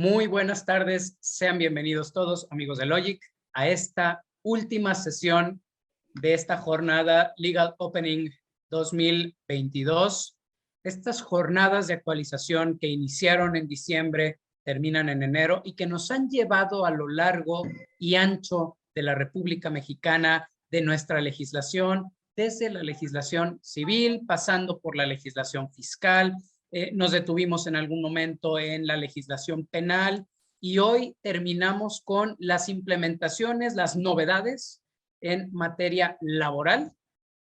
Muy buenas tardes, sean bienvenidos todos, amigos de Logic, a esta última sesión de esta jornada Legal Opening 2022. Estas jornadas de actualización que iniciaron en diciembre, terminan en enero y que nos han llevado a lo largo y ancho de la República Mexicana, de nuestra legislación, desde la legislación civil, pasando por la legislación fiscal. Nos detuvimos en algún momento en la legislación penal y hoy terminamos con las implementaciones, las novedades en materia laboral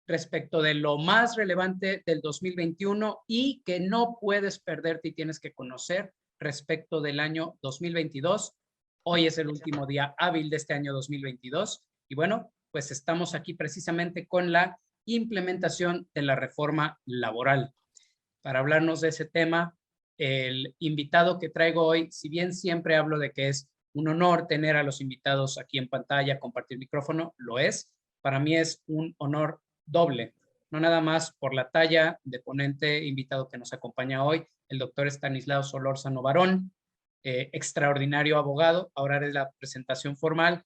respecto de lo más relevante del 2021 y que no puedes perderte y tienes que conocer respecto del año 2022. Hoy es el último día hábil de este año 2022 y bueno, pues estamos aquí precisamente con la implementación de la reforma laboral. Para hablarnos de ese tema, el invitado que traigo hoy, si bien siempre hablo de que es un honor tener a los invitados aquí en pantalla, compartir micrófono, lo es. Para mí es un honor doble, no nada más por la talla de ponente invitado que nos acompaña hoy, el doctor Estanislao Solórzano Barón, extraordinario abogado. Ahora haré la presentación formal.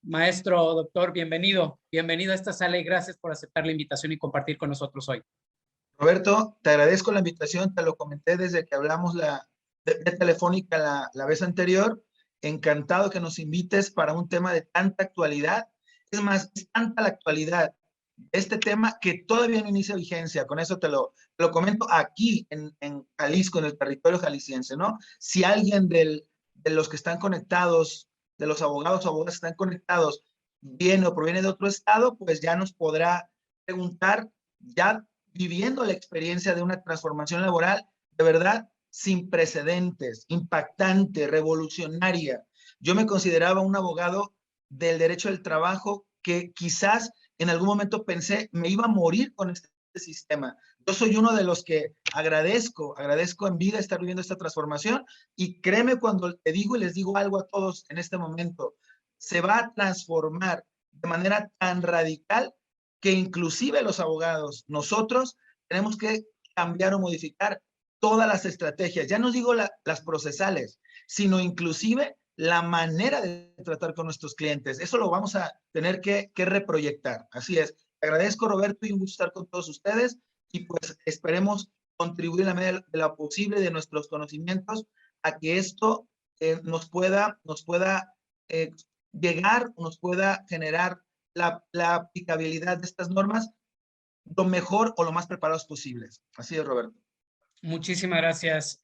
Maestro, doctor, bienvenido. Bienvenido a esta sala y gracias por aceptar la invitación y compartir con nosotros hoy. Roberto, te agradezco la invitación, te lo comenté desde que hablamos de telefónica la vez anterior. Encantado que nos invites para un tema de tanta actualidad. Es más, es tanta la actualidad de este tema que todavía no inicia vigencia. Con eso te lo comento aquí en Jalisco, en el territorio jalisciense, ¿no? Si alguien de los que están conectados, de los abogados o abogadas que están conectados, viene o proviene de otro estado, pues ya nos podrá preguntar, ya viviendo la experiencia de una transformación laboral de verdad sin precedentes, impactante, revolucionaria. Yo me consideraba un abogado del derecho del trabajo que quizás en algún momento pensé me iba a morir con este sistema. Yo soy uno de los que agradezco en vida estar viviendo esta transformación y créeme cuando te digo y les digo algo a todos en este momento, se va a transformar de manera tan radical que inclusive los abogados, nosotros tenemos que cambiar o modificar todas las estrategias, ya no digo las procesales, sino inclusive la manera de tratar con nuestros clientes. Eso lo vamos a tener que reproyectar. Así es. Te agradezco, Roberto, y un gusto estar con todos ustedes y pues esperemos contribuir en la medida de lo posible de nuestros conocimientos a que esto nos pueda llegar, nos pueda generar la aplicabilidad de estas normas lo mejor o lo más preparados posibles. Así es, Roberto. Muchísimas gracias,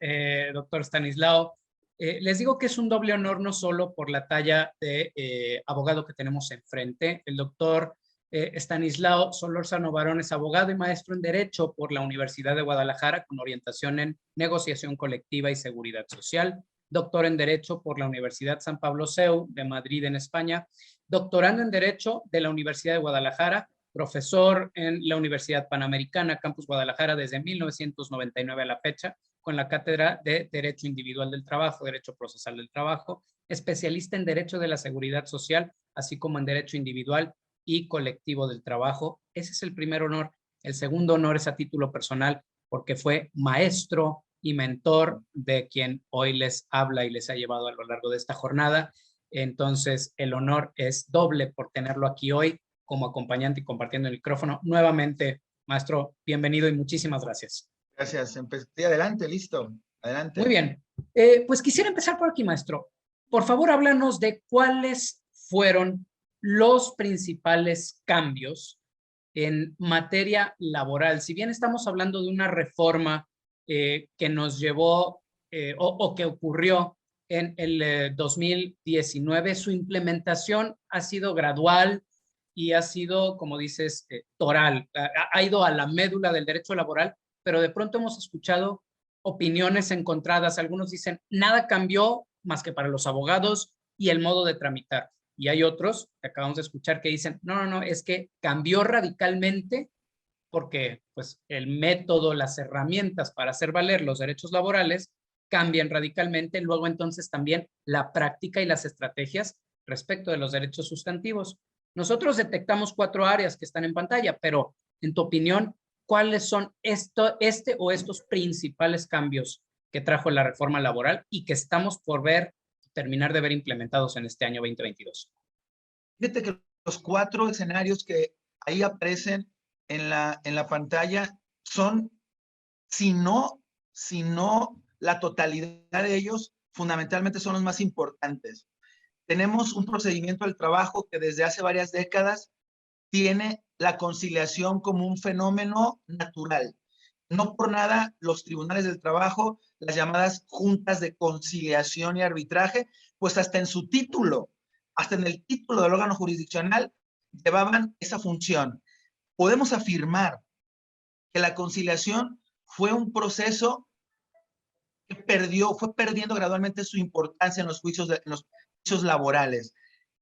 doctor Estanislao. Les digo que es un doble honor no solo por la talla de abogado que tenemos enfrente. El doctor Estanislao Solórzano Barón es abogado y maestro en Derecho por la Universidad de Guadalajara con orientación en negociación colectiva y seguridad social. Doctor en Derecho por la Universidad San Pablo CEU de Madrid en España. Doctorando en Derecho de la Universidad de Guadalajara, profesor en la Universidad Panamericana, Campus Guadalajara, desde 1999 a la fecha, con la cátedra de Derecho Individual del Trabajo, Derecho Procesal del Trabajo, especialista en Derecho de la Seguridad Social, así como en Derecho Individual y Colectivo del Trabajo. Ese es el primer honor. El segundo honor es a título personal, porque fue maestro y mentor de quien hoy les habla y les ha llevado a lo largo de esta jornada. Entonces, el honor es doble por tenerlo aquí hoy como acompañante y compartiendo el micrófono. Nuevamente, maestro, bienvenido y muchísimas gracias. Gracias. Empecé adelante, listo. Adelante. Muy bien. Pues quisiera empezar por aquí, maestro. Por favor, háblanos de cuáles fueron los principales cambios en materia laboral. Si bien estamos hablando de una reforma que nos llevó o que ocurrió en el 2019, su implementación ha sido gradual y ha sido, como dices, toral. Ha ido a la médula del derecho laboral, pero de pronto hemos escuchado opiniones encontradas. Algunos dicen, nada cambió más que para los abogados y el modo de tramitar. Y hay otros que acabamos de escuchar que dicen, no, es que cambió radicalmente porque pues, el método, las herramientas para hacer valer los derechos laborales cambian radicalmente. Luego entonces también la práctica y las estrategias respecto de los derechos sustantivos. Nosotros detectamos 4 áreas que están en pantalla, pero en tu opinión, ¿cuáles son este o estos principales cambios que trajo la reforma laboral y que estamos por terminar de ver implementados en este año 2022. Fíjate que los 4 escenarios que ahí aparecen en la pantalla son, si no la totalidad de ellos, fundamentalmente son los más importantes. Tenemos un procedimiento del trabajo que desde hace varias décadas tiene la conciliación como un fenómeno natural. No por nada los tribunales del trabajo, las llamadas juntas de conciliación y arbitraje, pues hasta en su título, hasta en el título del órgano jurisdiccional, llevaban esa función. Podemos afirmar que la conciliación fue un proceso que fue perdiendo gradualmente su importancia en los juicios laborales.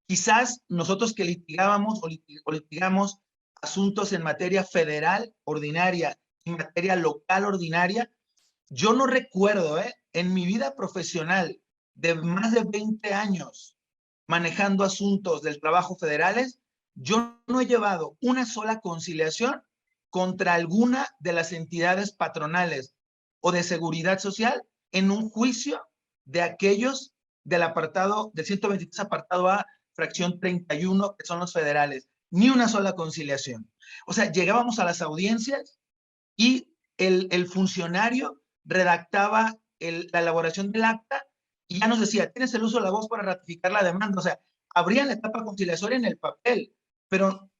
Quizás nosotros que litigábamos o litigamos asuntos en materia federal ordinaria y materia local ordinaria, yo no recuerdo, en mi vida profesional de más de 20 años manejando asuntos del trabajo federales, yo no he llevado una sola conciliación contra alguna de las entidades patronales o de seguridad social en un juicio de aquellos del apartado, del 123 apartado A, fracción 31, que son los federales. Ni una sola conciliación. O sea, llegábamos a las audiencias y el funcionario redactaba la elaboración del acta y ya nos decía, tienes el uso de la voz para ratificar la demanda. O sea, abrían la etapa conciliatoria en el papel, pero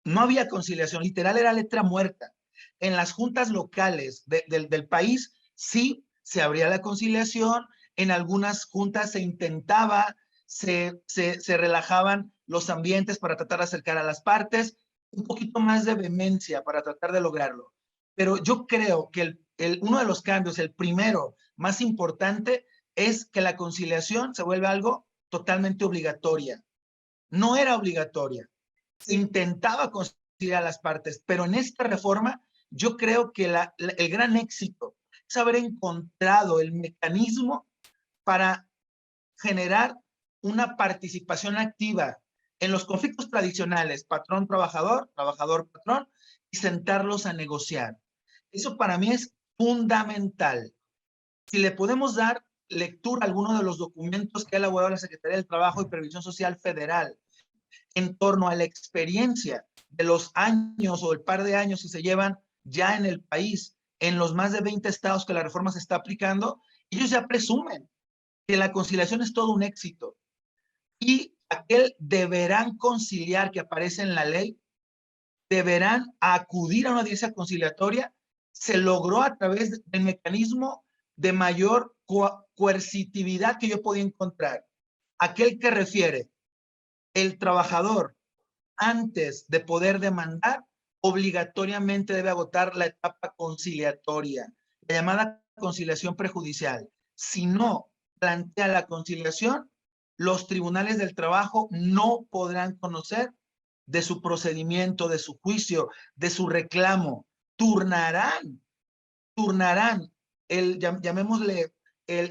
no había conciliación, literal era letra muerta. En las juntas locales del país sí se abría la conciliación, en algunas juntas se intentaba, se relajaban los ambientes para tratar de acercar a las partes, un poquito más de vehemencia para tratar de lograrlo. Pero yo creo que uno de los cambios, el primero más importante, es que la conciliación se vuelve algo totalmente obligatoria. No era obligatoria. Se intentaba conciliar a las partes, pero en esta reforma yo creo que el gran éxito es haber encontrado el mecanismo para generar una participación activa en los conflictos tradicionales, patrón-trabajador, trabajador-patrón, y sentarlos a negociar. Eso para mí es fundamental. Si le podemos dar lectura a alguno de los documentos que ha elaborado la Secretaría del Trabajo y Previsión Social Federal en torno a la experiencia de los años o el par de años que se llevan ya en el país, en los más de 20 estados que la reforma se está aplicando, ellos ya presumen que la conciliación es todo un éxito. Y aquel deberán conciliar que aparece en la ley, deberán acudir a una audiencia conciliatoria, se logró a través del mecanismo de mayor coercitividad que yo podía encontrar. Aquel que refiere el trabajador antes de poder demandar, obligatoriamente debe agotar la etapa conciliatoria, la llamada conciliación prejudicial. Si no plantea la conciliación, los tribunales del trabajo no podrán conocer de su procedimiento, de su juicio, de su reclamo. Turnarán llamémosle,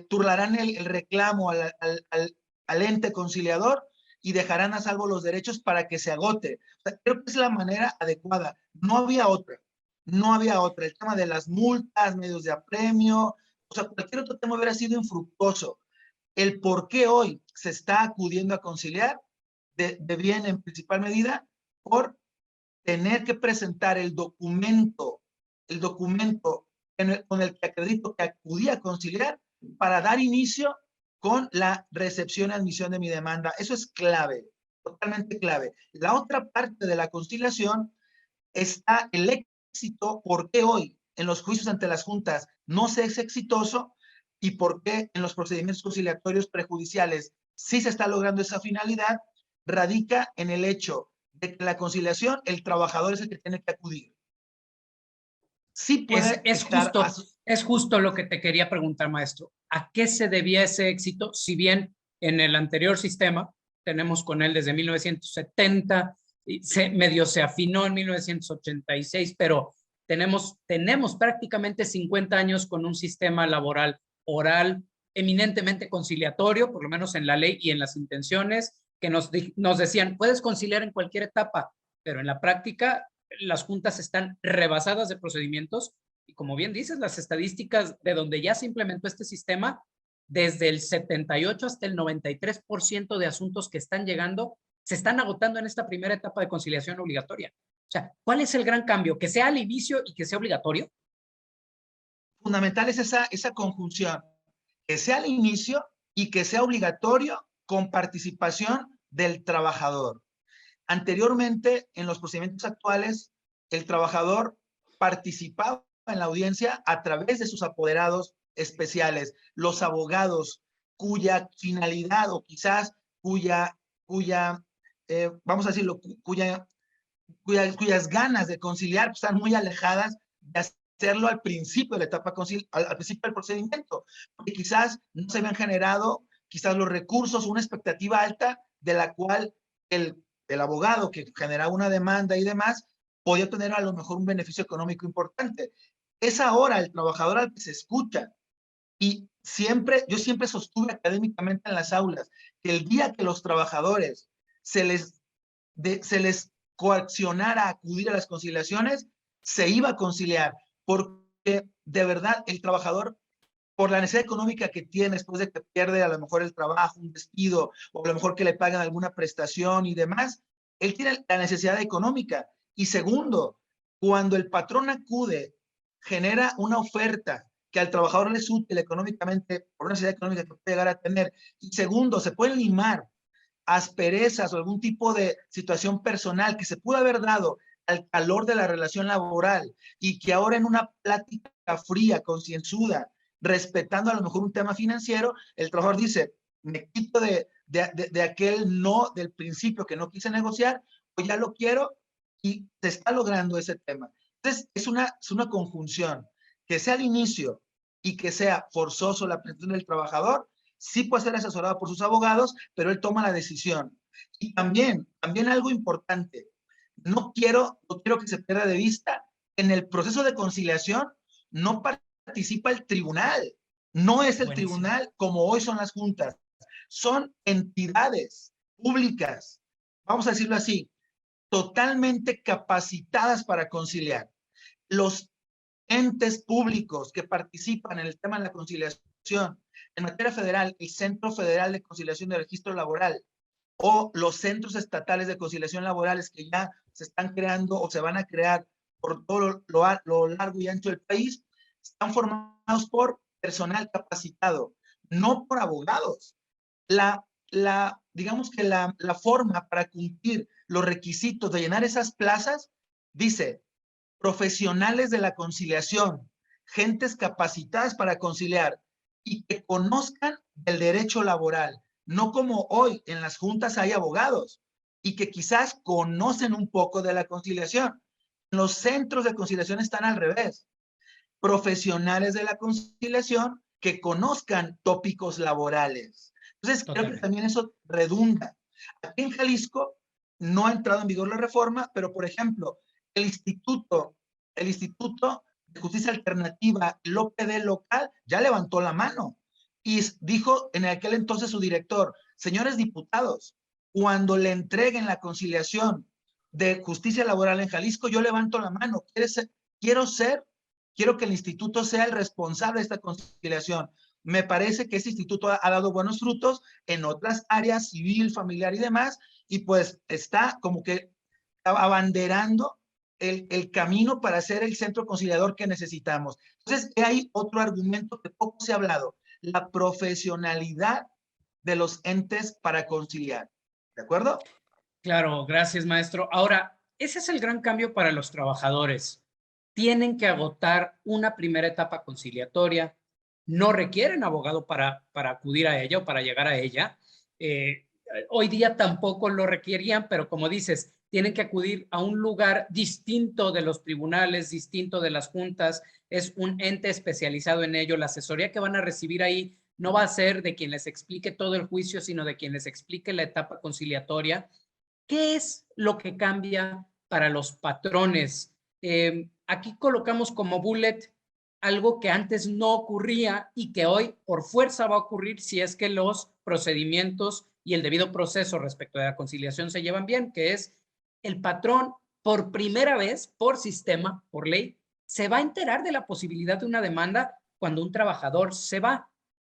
turnarán el reclamo al ente conciliador y dejarán a salvo los derechos para que se agote. O sea, creo que es la manera adecuada. No había otra. No había otra. El tema de las multas, medios de apremio, o sea, cualquier otro tema hubiera sido infructuoso. El por qué hoy se está acudiendo a conciliar viene en principal medida por tener que presentar el documento con el que acredito que acudí a conciliar para dar inicio con la recepción y admisión de mi demanda. Eso es clave, totalmente clave. La otra parte de la conciliación está el éxito, por qué hoy en los juicios ante las juntas no se es exitoso y por qué en los procedimientos conciliatorios prejudiciales sí se está logrando esa finalidad, radica en el hecho de que la conciliación, el trabajador es el que tiene que acudir. Sí puede es justo lo que te quería preguntar, maestro. ¿A qué se debía ese éxito? Si bien en el anterior sistema, tenemos con él desde 1970, medio se afinó en 1986, pero tenemos prácticamente 50 años con un sistema laboral oral eminentemente conciliatorio, por lo menos en la ley y en las intenciones, que nos decían, puedes conciliar en cualquier etapa, pero en la práctica las juntas están rebasadas de procedimientos Y como bien dices, las estadísticas de donde ya se implementó este sistema, desde el 78 hasta el 93% de asuntos que están llegando se están agotando en esta primera etapa de conciliación obligatoria. O sea, ¿cuál es el gran cambio? ¿Que sea al inicio y que sea obligatorio? Fundamental es esa conjunción, que sea al inicio y que sea obligatorio con participación del trabajador. Anteriormente, en los procedimientos actuales, el trabajador participaba en la audiencia a través de sus apoderados especiales, los abogados, cuya finalidad o quizás vamos a decirlo, cuyas ganas de conciliar están muy alejadas de hacerlo al principio de la etapa, al principio del procedimiento, porque quizás no se habían generado quizás los recursos, una expectativa alta de la cual el abogado que generaba una demanda y demás podía tener a lo mejor un beneficio económico importante. Es ahora el trabajador al que se escucha. Y yo siempre sostuve académicamente en las aulas que el día que los trabajadores se les coaccionara a acudir a las conciliaciones, se iba a conciliar, porque de verdad el trabajador, por la necesidad económica que tiene después de que pierde a lo mejor el trabajo, un despido, o a lo mejor que le pagan alguna prestación y demás, él tiene la necesidad económica. Y segundo, cuando el patrón acude, genera una oferta que al trabajador le es útil económicamente, por una necesidad económica que puede llegar a tener. Y segundo, se pueden limar asperezas o algún tipo de situación personal que se pudo haber dado al calor de la relación laboral y que ahora en una plática fría, concienzuda, respetando a lo mejor un tema financiero, el trabajador dice, me quito de aquel no del principio que no quise negociar, o ya lo quiero y se está logrando ese tema. Entonces, es una conjunción, que sea al inicio y que sea forzoso la prestación del trabajador, sí puede ser asesorado por sus abogados, pero él toma la decisión. Y también algo importante, no quiero que se pierda de vista, en el proceso de conciliación no participa el tribunal, no es el Buenísimo. tribunal como hoy son las juntas, son entidades públicas, vamos a decirlo así, totalmente capacitadas para conciliar. Los entes públicos que participan en el tema de la conciliación, en materia federal, el Centro Federal de Conciliación y Registro Laboral, o los centros estatales de conciliación laborales que ya se están creando o se van a crear por todo lo largo y ancho del país, están formados por personal capacitado, no por abogados. Digamos que la forma para cumplir los requisitos de llenar esas plazas dice profesionales de la conciliación, gentes capacitadas para conciliar y que conozcan el derecho laboral, no como hoy en las juntas hay abogados y que quizás conocen un poco de la conciliación. Los centros de conciliación están al revés. Profesionales de la conciliación que conozcan tópicos laborales. Entonces, creo que Totalmente. también eso redunda. Aquí en Jalisco no ha entrado en vigor la reforma, pero por ejemplo, el Instituto de Justicia Alternativa, el OPD local, ya levantó la mano y dijo en aquel entonces su director, señores diputados, cuando le entreguen la conciliación de justicia laboral en Jalisco, yo levanto la mano, quiero que el instituto sea el responsable de esta conciliación. Me parece que ese instituto ha dado buenos frutos en otras áreas, civil, familiar y demás, y pues está como que abanderando el camino para ser el centro conciliador que necesitamos. Entonces, hay otro argumento que poco se ha hablado, la profesionalidad de los entes para conciliar. ¿De acuerdo? Claro, gracias, maestro. Ahora, ese es el gran cambio para los trabajadores. Tienen que agotar una primera etapa conciliatoria, no requieren abogado para acudir a ella o para llegar a ella. Eh, Hoy día tampoco lo requerían, pero como dices, tienen que acudir a un lugar distinto de los tribunales, distinto de las juntas, es un ente especializado en ello. La asesoría que van a recibir ahí no va a ser de quien les explique todo el juicio, sino de quien les explique la etapa conciliatoria. ¿Qué es lo que cambia para los patrones? Aquí colocamos como bullet algo que antes no ocurría y que hoy por fuerza va a ocurrir si es que los procedimientos y el debido proceso respecto de la conciliación se llevan bien, que es el patrón por primera vez, por sistema, por ley, se va a enterar de la posibilidad de una demanda cuando un trabajador se va.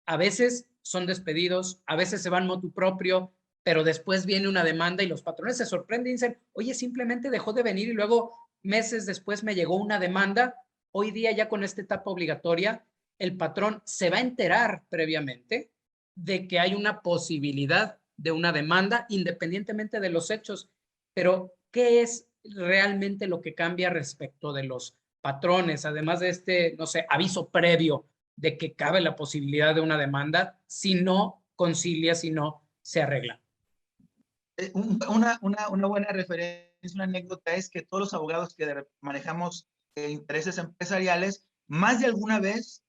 A veces son despedidos, a veces se van motu propio, pero después viene una demanda y los patrones se sorprenden y dicen, oye, simplemente dejó de venir y luego meses después me llegó una demanda. Hoy día ya con esta etapa obligatoria, el patrón se va a enterar previamente de que hay una posibilidad de una demanda independientemente de los hechos. Pero, ¿qué es realmente lo que cambia respecto de los patrones, además de este, no sé, aviso previo de que cabe la posibilidad de una demanda si no concilia, si no se arregla? Una buena referencia, una anécdota es que todos los abogados que manejamos intereses empresariales, más de alguna vez,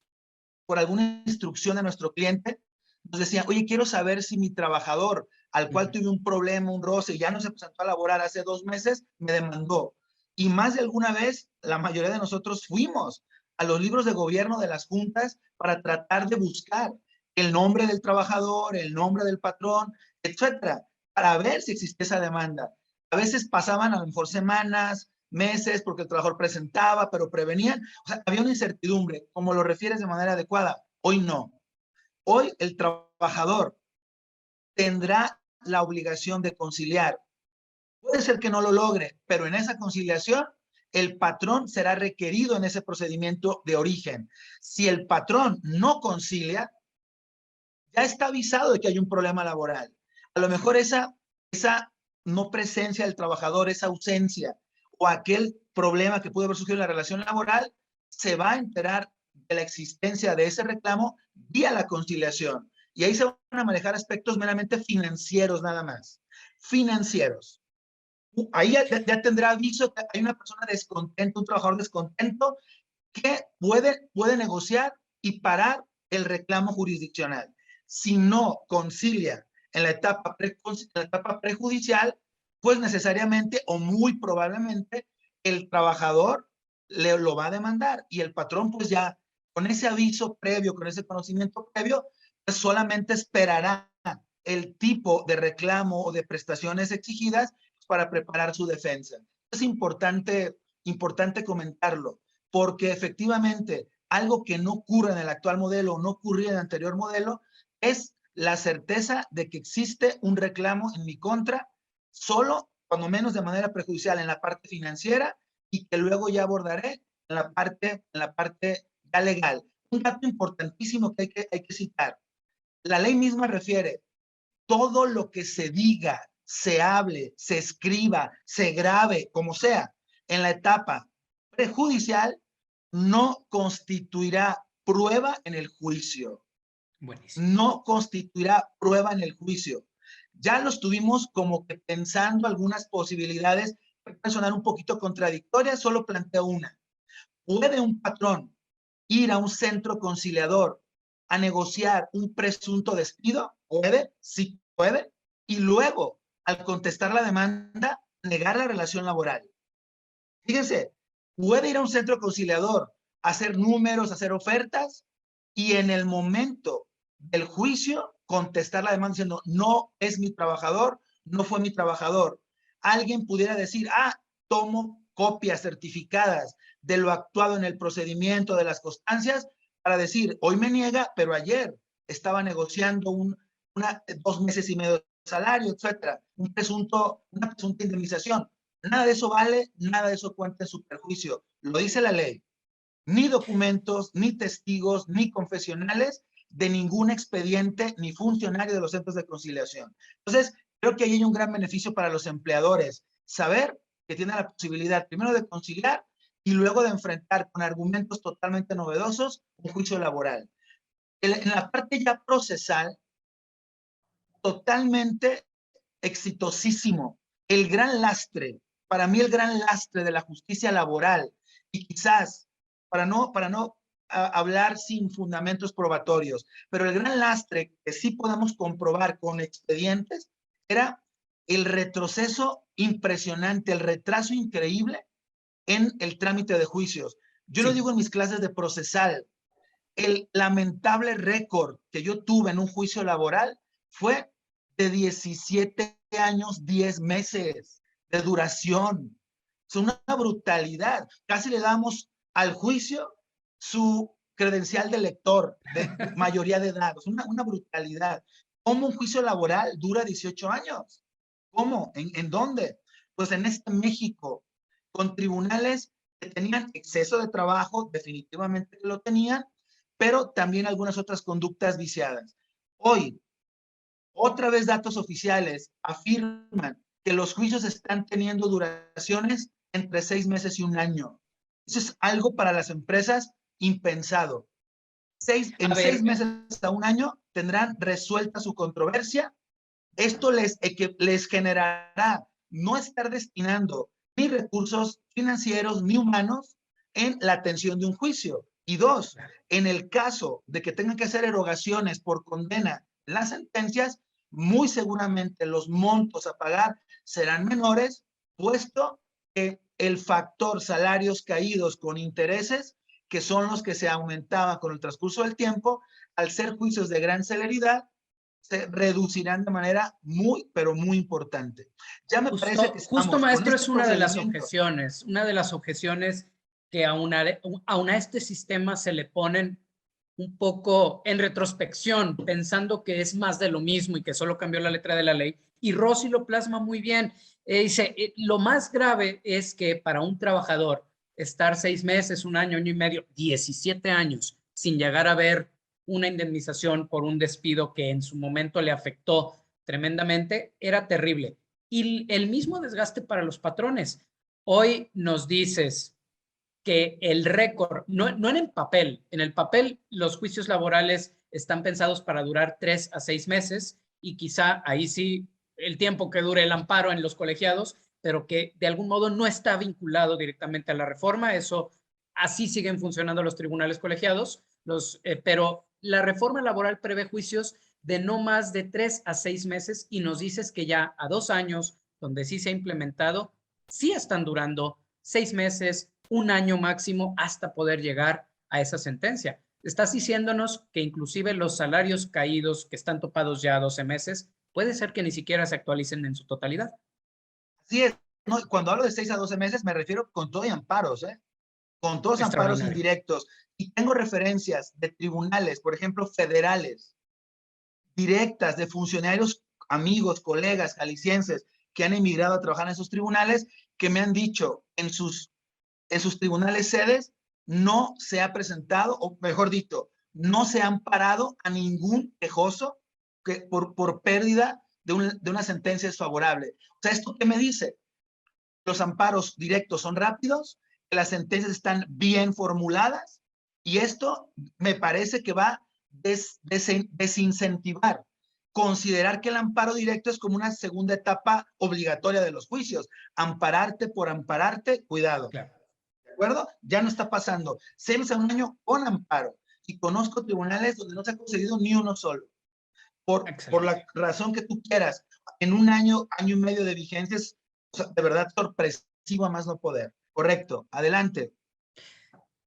por alguna instrucción de nuestro cliente, nos decían, oye, quiero saber si mi trabajador, al cual tuve un problema, un roce, y ya no se presentó a laborar hace 2 meses, me demandó. Y más de alguna vez, la mayoría de nosotros fuimos a los libros de gobierno de las juntas para tratar de buscar el nombre del trabajador, el nombre del patrón, etcétera, para ver si existía esa demanda. A veces pasaban a lo mejor semanas, meses, porque el trabajador presentaba, pero prevenían. O sea, había una incertidumbre, como lo refieres de manera adecuada. Hoy no. Hoy el trabajador tendrá la obligación de conciliar. Puede ser que no lo logre, pero en esa conciliación el patrón será requerido en ese procedimiento de origen. Si el patrón no concilia, ya está avisado de que hay un problema laboral. A lo mejor esa no presencia del trabajador, esa ausencia o aquel problema que puede haber surgido en la relación laboral, se va a enterar de la existencia de ese reclamo vía la conciliación. Y ahí se van a manejar aspectos meramente financieros nada más. Financieros. Ahí ya tendrá aviso que hay una persona descontenta, un trabajador descontento, que puede negociar y parar el reclamo jurisdiccional. Si no concilia en la etapa prejudicial, pues necesariamente o muy probablemente el trabajador lo va a demandar y el patrón pues ya con ese aviso previo, con ese conocimiento previo, pues solamente esperará el tipo de reclamo o de prestaciones exigidas para preparar su defensa. Es importante comentarlo, porque efectivamente algo que no ocurre en el actual modelo o no ocurría en el anterior modelo es la certeza de que existe un reclamo en mi contra, solo, cuando menos de manera prejudicial, en la parte financiera, y que luego ya abordaré en la parte ya legal. Un dato importantísimo que hay que citar. La ley misma refiere todo lo que se diga, se hable, se escriba, se grabe, como sea, en la etapa prejudicial, no constituirá prueba en el juicio. Buenísimo. No constituirá prueba en el juicio. Ya lo estuvimos como que pensando algunas posibilidades, puede sonar un poquito contradictorias, solo planteo una. ¿Puede un patrón ir a un centro conciliador a negociar un presunto despido? ¿Puede? Sí puede. Y luego, al contestar la demanda, negar la relación laboral. Fíjense, puede ir a un centro conciliador, hacer números, hacer ofertas, y en el momento del juicio contestar la demanda diciendo, no es mi trabajador, no fue mi trabajador. Alguien pudiera decir, tomo copias certificadas de lo actuado en el procedimiento, de las constancias, para decir, hoy me niega, pero ayer estaba negociando 2 meses y medio de salario, etcétera, una presunta indemnización. Nada de eso vale, nada de eso cuenta en su perjuicio. Lo dice la ley. Ni documentos, ni testigos, ni confesionales de ningún expediente, ni funcionario de los centros de conciliación. Entonces, creo que ahí hay un gran beneficio para los empleadores. Saber que tienen la posibilidad primero de conciliar y luego de enfrentar con argumentos totalmente novedosos un juicio laboral. En la parte ya procesal, totalmente exitosísimo. El gran lastre, para mí el gran lastre de la justicia laboral, y quizás para no hablar sin fundamentos probatorios, pero el gran lastre que sí podemos comprobar con expedientes era el retroceso impresionante, el retraso increíble en el trámite de juicios. Yo lo Sí. digo en mis clases de procesal, el lamentable récord que yo tuve en un juicio laboral fue de 17 años, 10 meses de duración. Es una brutalidad. Casi le damos al juicio su credencial de lector, de mayoría de edad. Una brutalidad. ¿Cómo un juicio laboral dura 18 años? ¿Cómo? ¿En dónde? Pues en este México, con tribunales que tenían exceso de trabajo, definitivamente que lo tenían, pero también algunas otras conductas viciadas. Hoy, otra vez datos oficiales afirman que los juicios están teniendo duraciones entre 6 meses y un año. Eso es algo para las empresas impensado. En A seis ver, meses a un año tendrán resuelta su controversia. Esto les generará no estar destinando ni recursos financieros ni humanos en la atención de un juicio. Y dos, en el caso de que tengan que hacer erogaciones por condena en las sentencias, muy seguramente los montos a pagar serán menores, puesto que el factor salarios caídos con intereses, que son los que se aumentaban con el transcurso del tiempo, al ser juicios de gran celeridad, se reducirán de manera muy, pero muy importante. Ya me parece que justo estamos con maestro, este es procedimiento. una de las objeciones que aún a este sistema se le ponen un poco en retrospección, pensando que es más de lo mismo y que solo cambió la letra de la ley. Y Rossi lo plasma muy bien. Dice, lo más grave es que para un trabajador estar 6 meses, un año, año y medio, 17 años sin llegar a ver una indemnización por un despido que en su momento le afectó tremendamente, era terrible. Y el mismo desgaste para los patrones. Hoy nos dices que el récord, no en el papel, en el papel los juicios laborales están pensados para durar 3 a 6 meses y quizá ahí sí el tiempo que dure el amparo en los colegiados, pero que de algún modo no está vinculado directamente a la reforma. Eso así siguen funcionando los tribunales colegiados, pero la reforma laboral prevé juicios de no más de 3 a 6 meses y nos dices que ya a 2 años, donde sí se ha implementado, sí están durando 6 meses, un año máximo hasta poder llegar a esa sentencia. Estás diciéndonos que inclusive los salarios caídos que están topados ya a 12 meses, puede ser que ni siquiera se actualicen en su totalidad. Así es. No, cuando hablo de 6 a 12 meses, me refiero con todo y amparos, ¿eh? Con todos amparos Extraordinario. indirectos. Y tengo referencias de tribunales, por ejemplo, federales, directas de funcionarios, amigos, colegas, jaliscienses, que han emigrado a trabajar en esos tribunales, que me han dicho en sus tribunales sedes no se ha presentado, o mejor dicho, no se han parado a ningún quejoso que por pérdida de una sentencia desfavorable. O sea, ¿esto qué me dice? Los amparos directos son rápidos, que las sentencias están bien formuladas, y esto me parece que va a desincentivar considerar que el amparo directo es como una segunda etapa obligatoria de los juicios. Ampararte por ampararte, cuidado. Claro. ¿De acuerdo? Ya no está pasando. 6 a un año con amparo. Y conozco tribunales donde no se ha concedido ni uno solo. Por la Excelente. razón que tú quieras. En un año, año y medio de vigencia es, o sea, de verdad sorpresivo a más no poder. Correcto. Adelante.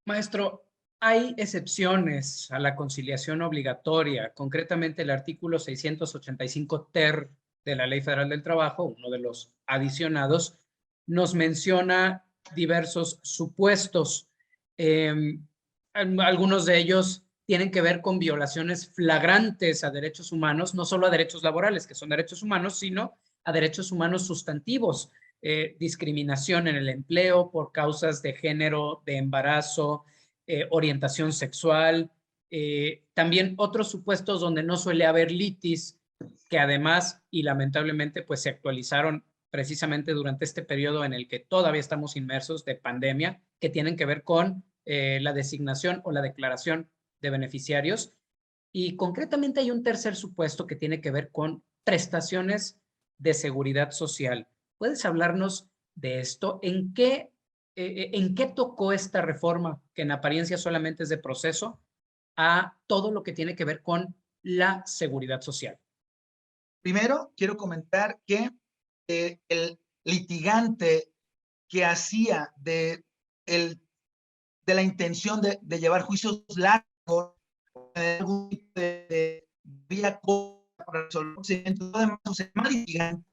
Maestro, hay excepciones a la conciliación obligatoria, concretamente el artículo 685 ter de la Ley Federal del Trabajo, uno de los adicionados, nos menciona diversos supuestos. Eh, Algunos de ellos tienen que ver con violaciones flagrantes a derechos humanos, no solo a derechos laborales, que son derechos humanos, sino a derechos humanos sustantivos. Discriminación en el empleo por causas de género, de embarazo, orientación sexual, también otros supuestos donde no suele haber litis, que además y lamentablemente pues se actualizaron precisamente durante este periodo en el que todavía estamos inmersos de pandemia, que tienen que ver con la designación o la declaración de beneficiarios. Y concretamente hay un tercer supuesto que tiene que ver con prestaciones de seguridad social. ¿Puedes hablarnos de esto? ¿En qué tocó esta reforma, que en apariencia solamente es de proceso, a todo lo que tiene que ver con la seguridad social? Primero, quiero comentar que el litigante que hacía de la intención de llevar juicios largos, de algún tipo de vía para resolver procedimientos, además, se llama litigante,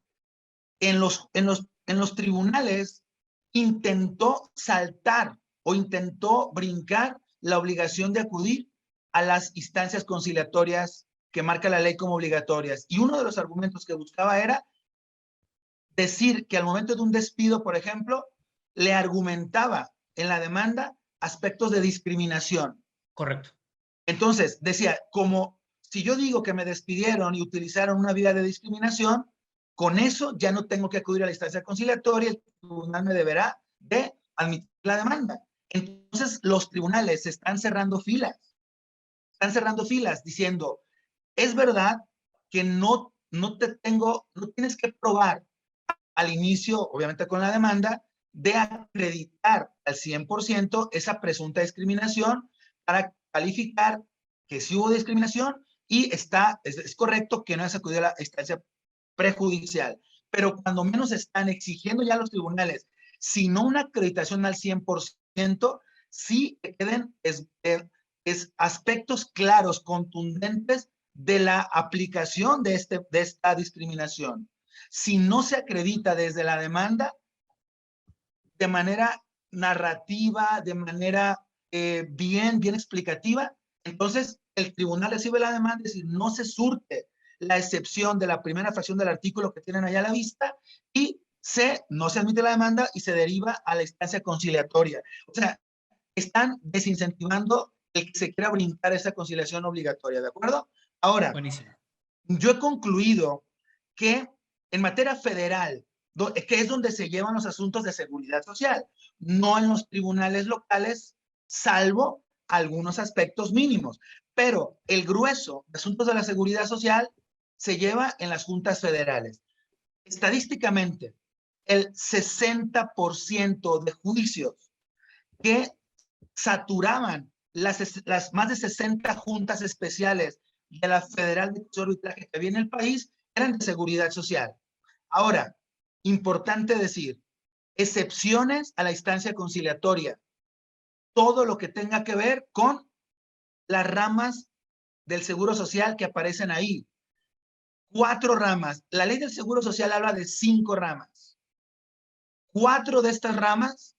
en los tribunales intentó saltar o intentó brincar la obligación de acudir a las instancias conciliatorias que marca la ley como obligatorias. Y uno de los argumentos que buscaba era decir que al momento de un despido, por ejemplo, le argumentaba en la demanda aspectos de discriminación. Correcto. Entonces, decía, como si yo digo que me despidieron y utilizaron una vía de discriminación, con eso ya no tengo que acudir a la instancia conciliatoria, el tribunal me deberá de admitir la demanda. Entonces, los tribunales están cerrando filas diciendo, es verdad que no tienes que probar al inicio, obviamente con la demanda, de acreditar al 100% esa presunta discriminación para calificar que sí hubo discriminación y es correcto que no has acudido a la instancia prejudicial. Pero cuando menos están exigiendo ya los tribunales, si no una acreditación al 100%, sí que queden aspectos claros, contundentes de la aplicación de esta discriminación. Si no se acredita desde la demanda, de manera narrativa, de manera bien explicativa, entonces el tribunal recibe la demanda, es decir, no se surte la excepción de la primera fracción del artículo que tienen allá a la vista y no se admite la demanda y se deriva a la instancia conciliatoria. O sea, están desincentivando el que se quiera brincar esa conciliación obligatoria, ¿de acuerdo? Ahora, buenísimo. Yo he concluido que en materia federal, que es donde se llevan los asuntos de seguridad social, no en los tribunales locales, salvo algunos aspectos mínimos. Pero el grueso de asuntos de la seguridad social se lleva en las juntas federales. Estadísticamente, el 60% de juicios que saturaban las más de 60 juntas especiales de la Federal de Arbitraje que había en el país eran de seguridad social. Ahora, importante decir, excepciones a la instancia conciliatoria. Todo lo que tenga que ver con las ramas del Seguro Social que aparecen ahí. 4 ramas. La ley del Seguro Social habla de 5 ramas. 4 de estas ramas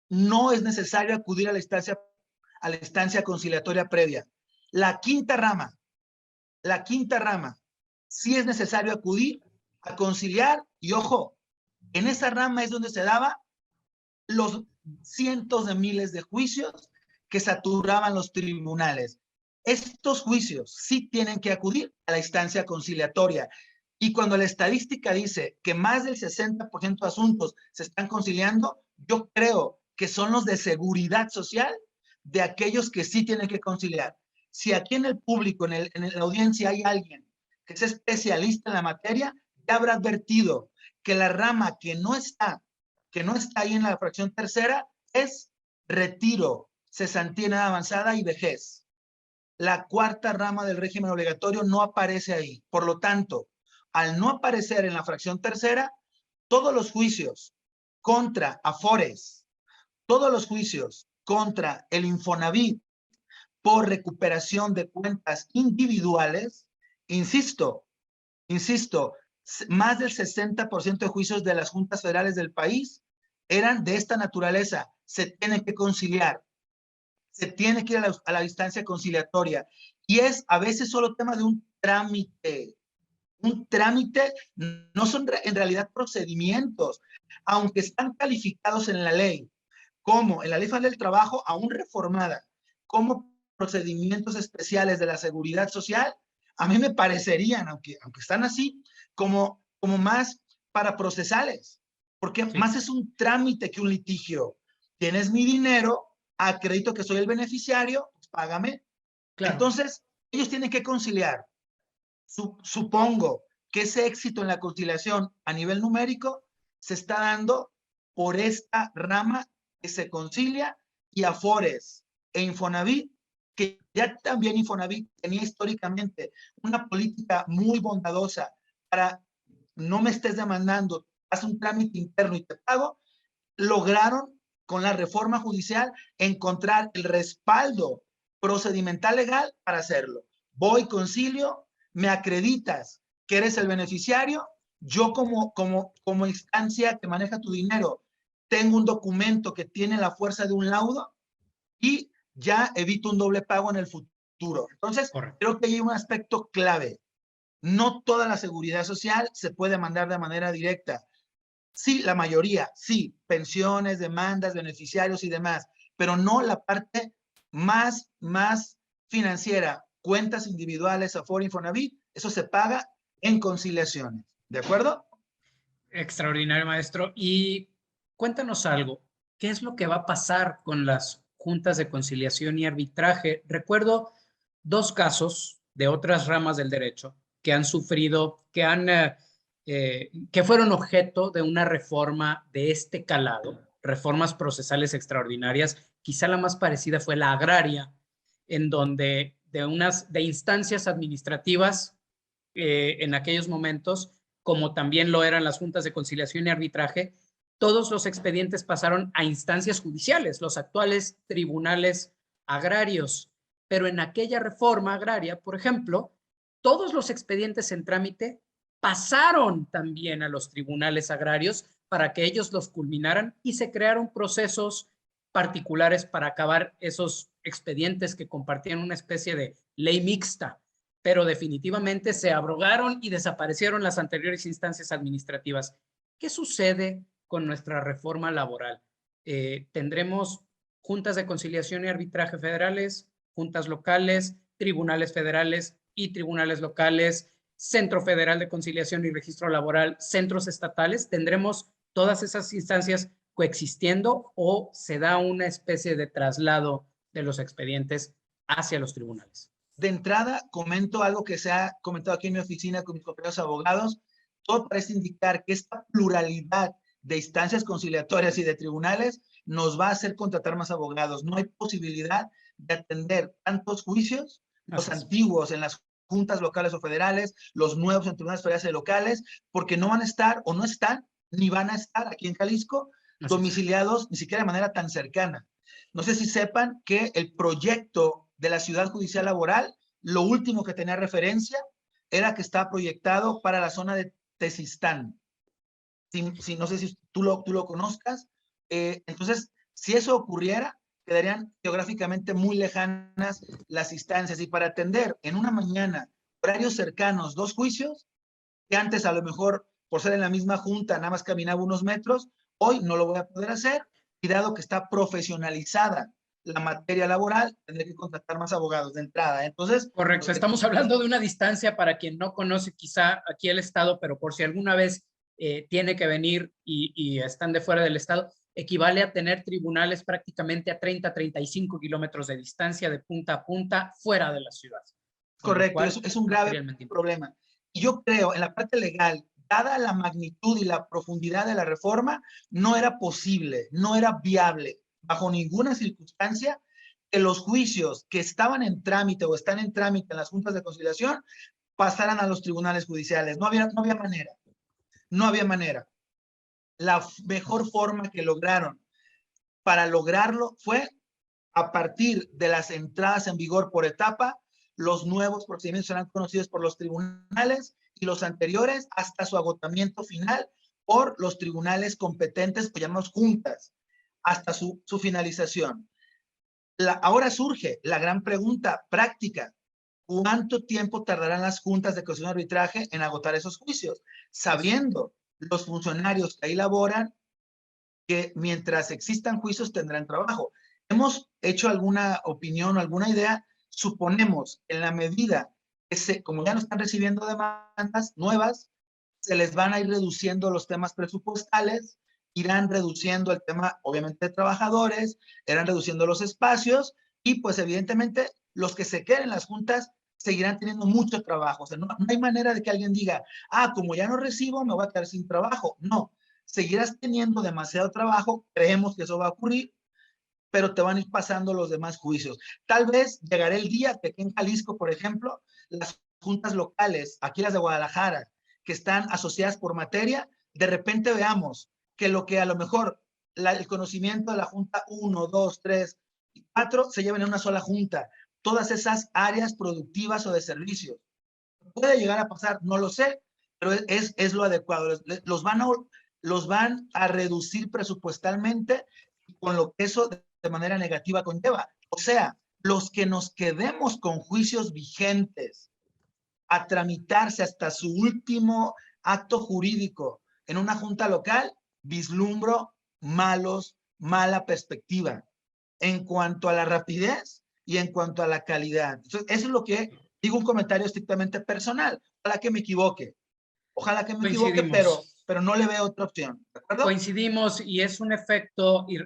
no es necesario acudir a la instancia conciliatoria previa. La quinta rama, sí es necesario acudir a conciliar y ojo, en esa rama es donde se daba los cientos de miles de juicios que saturaban los tribunales. Estos juicios sí tienen que acudir a la instancia conciliatoria. Y cuando la estadística dice que más del 60% de asuntos se están conciliando, yo creo que son los de seguridad social de aquellos que sí tienen que conciliar. Si aquí en el público, en la audiencia hay alguien que es especialista en la materia, ya habrá advertido que la rama que no está ahí en la fracción tercera es retiro, cesantía en edad avanzada y vejez. La cuarta rama del régimen obligatorio no aparece ahí. Por lo tanto, al no aparecer en la fracción tercera, todos los juicios contra Afores, todos los juicios contra el Infonavit por recuperación de cuentas individuales, insisto, más del 60% de juicios de las juntas federales del país eran de esta naturaleza. Se tiene que conciliar, se tiene que ir a la instancia conciliatoria y es a veces solo tema de un trámite. Un trámite no son en realidad procedimientos, aunque están calificados en la ley, como en la Ley Federal del Trabajo, aún reformada, como procedimientos especiales de la seguridad social, a mí me parecerían, aunque están así, como más para procesales, porque Sí. más es un trámite que un litigio. Tienes mi dinero, acredito que soy el beneficiario, pues págame. Claro. Entonces, ellos tienen que conciliar. Supongo que ese éxito en la conciliación a nivel numérico se está dando por esta rama que se concilia y Afores e Infonavit, que ya también Infonavit tenía históricamente una política muy bondadosa para no me estés demandando, haz un trámite interno y te pago, lograron con la reforma judicial encontrar el respaldo procedimental legal para hacerlo. Voy, concilio, me acreditas que eres el beneficiario, yo como instancia que maneja tu dinero, tengo un documento que tiene la fuerza de un laudo y ya evito un doble pago en el futuro. Entonces, Correcto. creo que hay un aspecto clave. No toda la seguridad social se puede mandar de manera directa. Sí, la mayoría, sí, pensiones, demandas, beneficiarios y demás, pero no la parte más financiera, cuentas individuales, Afore, Infonavit, eso se paga en conciliaciones. ¿De acuerdo? Extraordinario, maestro. Y cuéntanos algo, ¿qué es lo que va a pasar con las juntas de conciliación y arbitraje? Recuerdo dos casos de otras ramas del derecho que han sufrido, que fueron objeto de una reforma de este calado, reformas procesales extraordinarias. Quizá la más parecida fue la agraria, en donde de instancias administrativas en aquellos momentos, como también lo eran las juntas de conciliación y arbitraje, todos los expedientes pasaron a instancias judiciales, los actuales tribunales agrarios. Pero en aquella reforma agraria, por ejemplo, todos los expedientes en trámite pasaron también a los tribunales agrarios para que ellos los culminaran y se crearon procesos particulares para acabar esos expedientes que compartían una especie de ley mixta, pero definitivamente se abrogaron y desaparecieron las anteriores instancias administrativas. ¿Qué sucede con nuestra reforma laboral? Tendremos juntas de conciliación y arbitraje federales, juntas locales, tribunales federales y tribunales locales, Centro Federal de Conciliación y Registro Laboral, centros estatales. ¿Tendremos todas esas instancias coexistiendo o se da una especie de traslado de los expedientes hacia los tribunales? De entrada, comento algo que se ha comentado aquí en mi oficina con mis compañeros abogados. Todo parece indicar que esta pluralidad de instancias conciliatorias y de tribunales nos va a hacer contratar más abogados. No hay posibilidad de atender tantos juicios, los antiguos en las juntas locales o federales, los nuevos en tribunales federales y locales, porque no van a estar o no están, ni van a estar aquí en Jalisco, domiciliados ni siquiera de manera tan cercana. No sé si sepan que el proyecto de la Ciudad Judicial Laboral, lo último que tenía referencia era que está proyectado para la zona de Tezistán. No sé si tú lo conozcas. Entonces, si eso ocurriera, quedarían geográficamente muy lejanas las instancias. Y para atender en una mañana, horarios cercanos, 2 juicios, que antes a lo mejor, por ser en la misma junta, nada más caminaba unos metros, hoy no lo voy a poder hacer. Y dado que está profesionalizada la materia laboral, tendré que contratar más abogados de entrada. Entonces, correcto, estamos hablando de una distancia para quien no conoce quizá aquí el estado, pero por si alguna vez tiene que venir y están de fuera del estado, equivale a tener tribunales prácticamente a 30-35 kilómetros de distancia de punta a punta fuera de la ciudad. Correcto, es un grave problema. Y yo creo, en la parte legal, dada la magnitud y la profundidad de la reforma, no era posible, no era viable, bajo ninguna circunstancia, que los juicios que estaban en trámite o están en trámite en las juntas de conciliación pasaran a los tribunales judiciales. No había manera. No había manera. La mejor forma que lograron para lograrlo fue a partir de las entradas en vigor por etapa. Los nuevos procedimientos serán conocidos por los tribunales y los anteriores hasta su agotamiento final por los tribunales competentes, que llamamos juntas, hasta su finalización. Ahora surge la gran pregunta práctica. ¿Cuánto tiempo tardarán las juntas de conciliación y arbitraje en agotar esos juicios? Sabiendo los funcionarios que ahí laboran que mientras existan juicios tendrán trabajo. Hemos hecho alguna opinión o alguna idea. Suponemos en la medida que como ya no están recibiendo demandas nuevas, se les van a ir reduciendo los temas presupuestales, irán reduciendo el tema, obviamente, de trabajadores, irán reduciendo los espacios y, pues, evidentemente, los que se queden en las juntas seguirán teniendo mucho trabajo. O sea, no hay manera de que alguien diga, como ya no recibo, me voy a quedar sin trabajo. No, seguirás teniendo demasiado trabajo, creemos que eso va a ocurrir, pero te van a ir pasando los demás juicios. Tal vez llegará el día que aquí en Jalisco, por ejemplo, las juntas locales, aquí las de Guadalajara, que están asociadas por materia, de repente veamos que lo que a lo mejor el conocimiento de la junta 1, 2, 3 y 4 se lleven en una sola junta, todas esas áreas productivas o de servicios. Puede llegar a pasar, no lo sé, pero es lo adecuado. Los van a reducir presupuestalmente, con lo que eso de manera negativa conlleva. O sea, los que nos quedemos con juicios vigentes a tramitarse hasta su último acto jurídico en una junta local, vislumbro mala perspectiva en cuanto a la rapidez y en cuanto a la calidad. Entonces, eso es lo que digo, un comentario estrictamente personal. Ojalá que me equivoque, pero no le veo otra opción. ¿De acuerdo? Coincidimos y es un efecto, y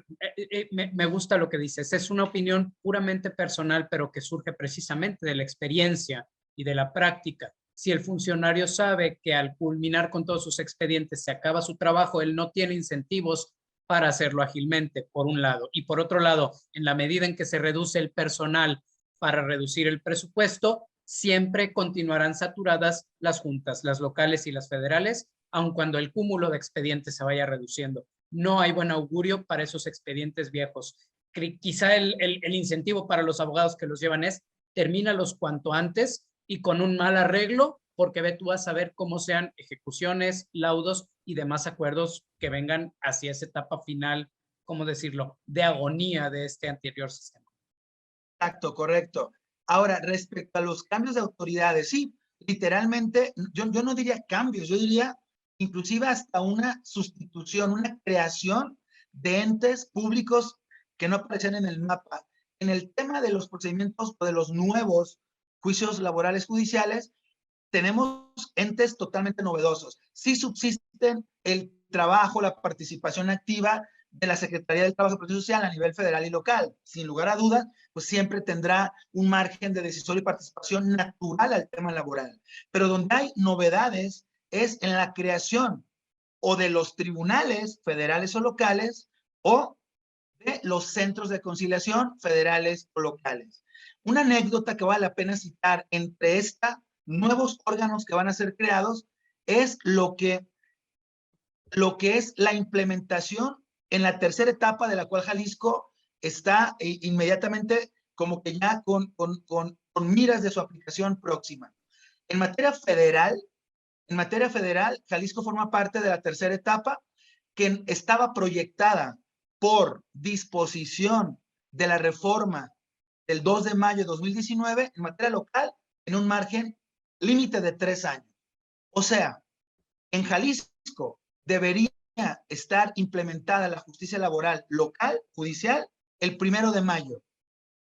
me gusta lo que dices, es una opinión puramente personal, pero que surge precisamente de la experiencia y de la práctica. Si el funcionario sabe que al culminar con todos sus expedientes se acaba su trabajo, él no tiene incentivos para hacerlo ágilmente, por un lado. Y por otro lado, en la medida en que se reduce el personal para reducir el presupuesto, siempre continuarán saturadas las juntas, las locales y las federales, aun cuando el cúmulo de expedientes se vaya reduciendo. No hay buen augurio para esos expedientes viejos. Quizá el incentivo para los abogados que los llevan es termínalos cuanto antes y con un mal arreglo, porque ve tú vas a ver cómo sean ejecuciones, laudos y demás acuerdos que vengan hacia esa etapa final, ¿cómo decirlo?, de agonía de este anterior sistema. Exacto, correcto. Ahora, respecto a los cambios de autoridades, sí, literalmente, yo no diría cambios, yo diría inclusive hasta una sustitución, una creación de entes públicos que no aparecen en el mapa. En el tema de los procedimientos o de los nuevos juicios laborales judiciales, tenemos entes totalmente novedosos. Sí subsisten el trabajo, la participación activa de la Secretaría del Trabajo y Protección Social a nivel federal y local. Sin lugar a dudas, pues siempre tendrá un margen de decisión y participación natural al tema laboral. Pero donde hay novedades es en la creación o de los tribunales federales o locales o de los centros de conciliación federales o locales. Una anécdota que vale la pena citar entre esta nuevos órganos que van a ser creados es lo que es la implementación en la tercera etapa de la cual Jalisco está inmediatamente como que ya con miras de su aplicación próxima. En materia federal, Jalisco forma parte de la tercera etapa que estaba proyectada por disposición de la reforma del 2 de mayo de 2019 en materia local en un margen límite de 3 años. O sea, en Jalisco debería estar implementada la justicia laboral local, judicial, el 1 de mayo.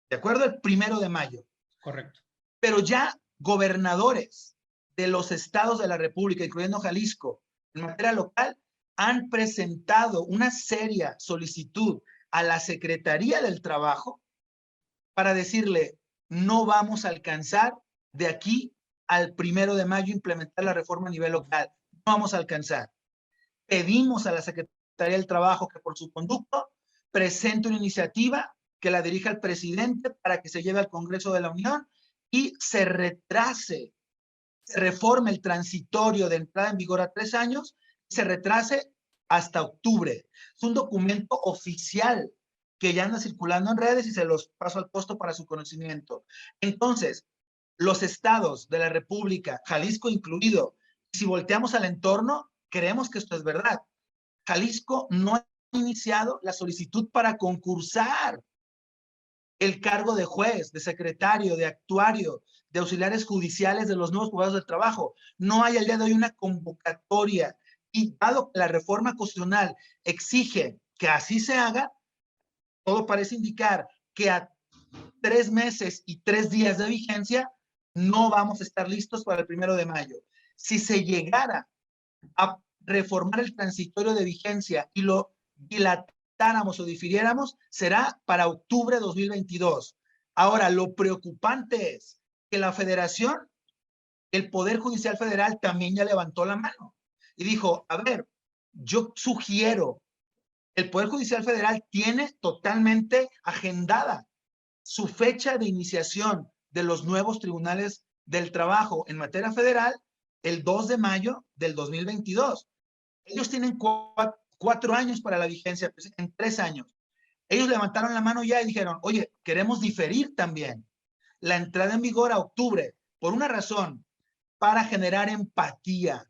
¿De acuerdo? El 1 de mayo. Correcto. Pero ya gobernadores de los estados de la República, incluyendo Jalisco, en materia local, han presentado una seria solicitud a la Secretaría del Trabajo para decirle, no vamos a alcanzar de aquí al 1 de mayo implementar la reforma a nivel local. No vamos a alcanzar. Pedimos a la Secretaría del Trabajo que por su conducto presente una iniciativa que la dirija al presidente para que se lleve al Congreso de la Unión y se retrase, se reforme el transitorio de entrada en vigor a 3 años, se retrase hasta octubre. Es un documento oficial que ya anda circulando en redes y se los paso al costo para su conocimiento. Entonces, los estados de la República, Jalisco incluido, si volteamos al entorno, creemos que esto es verdad. Jalisco no ha iniciado la solicitud para concursar el cargo de juez, de secretario, de actuario, de auxiliares judiciales de los nuevos juzgados del trabajo. No hay al día de hoy una convocatoria y dado que la reforma constitucional exige que así se haga, todo parece indicar que a 3 meses y 3 días de vigencia no vamos a estar listos para el 1 de mayo. Si se llegara a reformar el transitorio de vigencia y lo dilatáramos o difiriéramos, será para octubre de 2022. Ahora, lo preocupante es que la Federación, el Poder Judicial Federal también ya levantó la mano y dijo, a ver, yo sugiero, el Poder Judicial Federal tiene totalmente agendada su fecha de iniciación de los nuevos tribunales del trabajo en materia federal el 2 de mayo del 2022. Ellos tienen 4 años para la vigencia, pues en 3 años. Ellos levantaron la mano ya y dijeron, oye, queremos diferir también la entrada en vigor a octubre, por una razón, para generar empatía,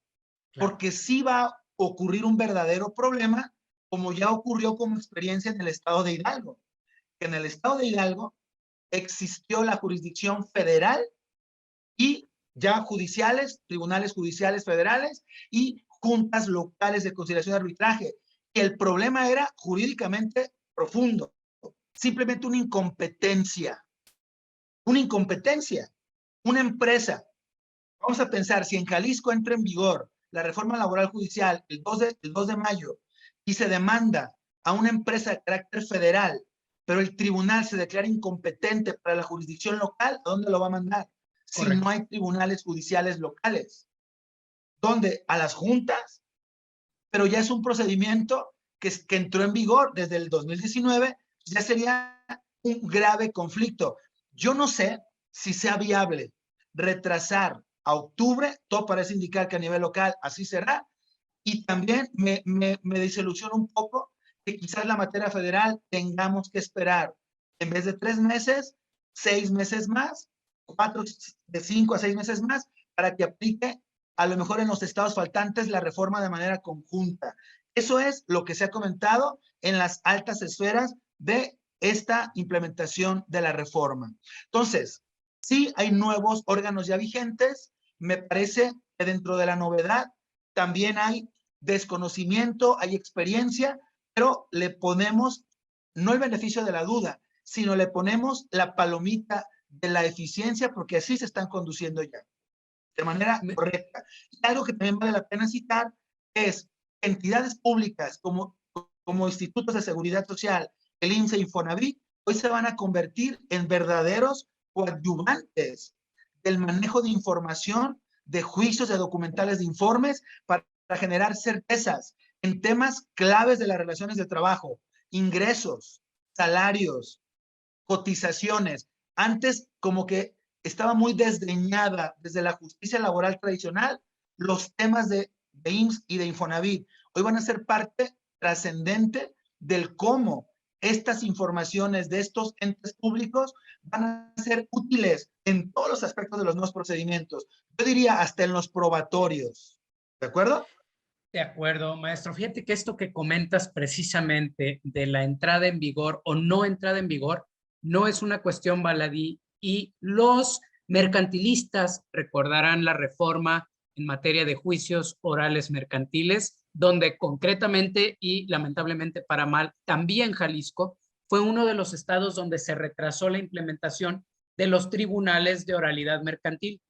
claro, porque sí va a ocurrir un verdadero problema, como ya ocurrió como experiencia en el estado de Hidalgo. que en el estado de Hidalgo existió la jurisdicción federal y ya judiciales, tribunales judiciales federales y juntas locales de conciliación y arbitraje. Y el problema era jurídicamente profundo, simplemente una incompetencia. Una incompetencia. Una empresa. Vamos a pensar, si en Jalisco entra en vigor la reforma laboral judicial el 2 de mayo y se demanda a una empresa de carácter federal, pero el tribunal se declara incompetente para la jurisdicción local, ¿a dónde lo va a mandar? Si Correcto. no hay tribunales judiciales locales. ¿Dónde? A las juntas, pero ya es un procedimiento que entró en vigor desde el 2019, ya sería un grave conflicto. Yo no sé si sea viable retrasar a octubre, todo parece indicar que a nivel local así será, y también me desilusiona un poco que quizás la materia federal tengamos que esperar, en vez de 3 meses, 6 meses más, de 5 a 6 meses más, para que aplique a lo mejor en los estados faltantes la reforma de manera conjunta. Eso es lo que se ha comentado en las altas esferas de esta implementación de la reforma. Entonces, sí hay nuevos órganos ya vigentes. Me parece que dentro de la novedad también hay desconocimiento, hay experiencia, pero le ponemos no el beneficio de la duda, sino le ponemos la palomita de la eficiencia, porque así se están conduciendo ya, de manera correcta. Y algo que también vale la pena citar es entidades públicas como institutos de seguridad social, el IMSS e Infonavit, hoy se van a convertir en verdaderos coadyuvantes del manejo de información, de juicios, de documentales, de informes, para generar certezas en temas claves de las relaciones de trabajo, ingresos, salarios, cotizaciones. Antes como que estaba muy desdeñada desde la justicia laboral tradicional los temas de IMSS y de Infonavit. Hoy van a ser parte trascendente del cómo estas informaciones de estos entes públicos van a ser útiles en todos los aspectos de los nuevos procedimientos. Yo diría hasta en los probatorios. ¿De acuerdo? De acuerdo, maestro. Fíjate que esto que comentas precisamente de la entrada en vigor o no entrada en vigor no es una cuestión baladí, y los mercantilistas recordarán la reforma en materia de juicios orales mercantiles, donde concretamente y lamentablemente para mal, también Jalisco fue uno de los estados donde se retrasó la implementación de los tribunales de oralidad mercantil.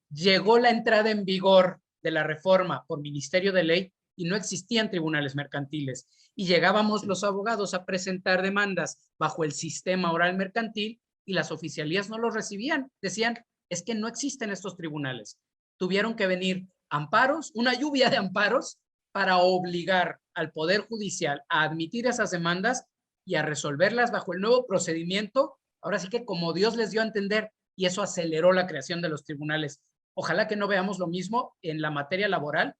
Llegó la entrada en vigor de la reforma por Ministerio de Ley y no existían tribunales mercantiles. Y llegábamos los abogados a presentar demandas bajo el sistema oral mercantil y las oficialías no los recibían. Decían, es que no existen estos tribunales. Tuvieron que venir amparos, una lluvia de amparos, para obligar al Poder Judicial a admitir esas demandas y a resolverlas bajo el nuevo procedimiento. Ahora sí que como Dios les dio a entender, y eso aceleró la creación de los tribunales. Ojalá que no veamos lo mismo en la materia laboral,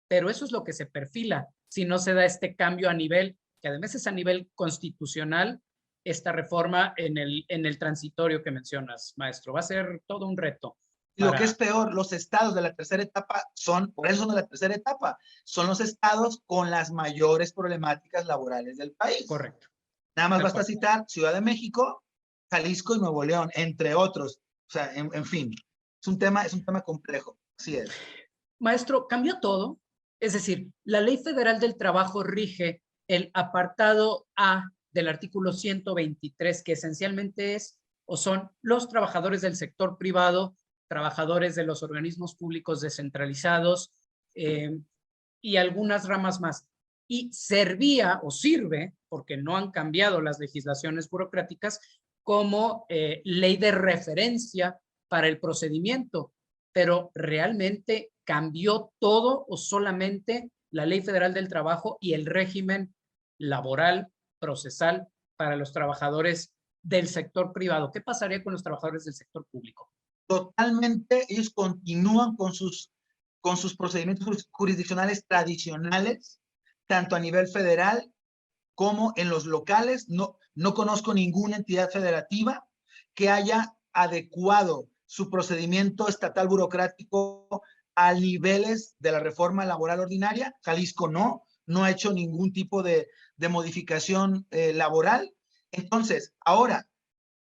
pero eso es lo que se perfila si no se da este cambio a nivel, que además es a nivel constitucional, esta reforma en el transitorio que mencionas, maestro. Va a ser todo un reto. Y lo que es peor, los estados de la tercera etapa por eso son de la tercera etapa, son los estados con las mayores problemáticas laborales del país. Correcto. Nada más basta citar Ciudad de México, Jalisco y Nuevo León, entre otros. O sea, en fin, es un tema complejo. Así es. Maestro, cambió todo. Es decir, la Ley Federal del Trabajo rige el apartado A del artículo 123, que esencialmente es o son los trabajadores del sector privado, trabajadores de los organismos públicos descentralizados y algunas ramas más. Y servía o sirve, porque no han cambiado las legislaciones burocráticas, como ley de referencia para el procedimiento. Pero realmente cambió todo o solamente la Ley Federal del Trabajo y el régimen laboral procesal para los trabajadores del sector privado. ¿Qué pasaría con los trabajadores del sector público? Totalmente, ellos continúan con sus procedimientos jurisdiccionales tradicionales, tanto a nivel federal como en los locales. No conozco ninguna entidad federativa que haya adecuado su procedimiento estatal burocrático a niveles de la reforma laboral ordinaria. Jalisco no ha hecho ningún tipo de modificación laboral. Entonces, ahora,